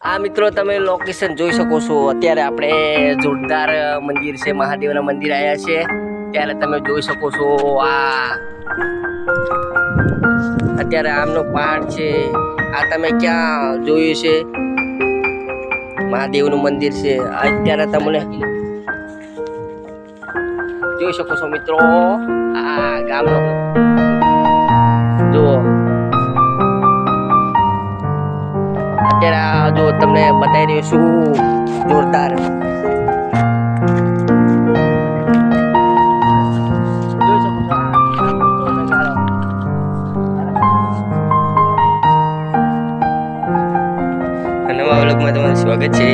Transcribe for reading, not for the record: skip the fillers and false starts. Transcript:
આ મિત્રો તમે લોકેશન જોઈ શકો છો। અત્યારે આપણે જોરદાર મંદિર છે, મહાદેવના મંદિર આવ્યા છે। ત્યારે તમે જોઈ શકો છો આ અત્યારે આમનો પહાડ છે। આ તમે ક્યાં જોયું છે? મહાદેવનું મંદિર છે। અત્યારે તમને જોઈ શકો છો મિત્રો આ ગામનો જુઓ। અત્યારે જો તમને બતાવી રહ્યો છું જોરદાર જોઈ શકો છો આ નજારો। નવા વ્લોગમાં તમારું સ્વાગત છે।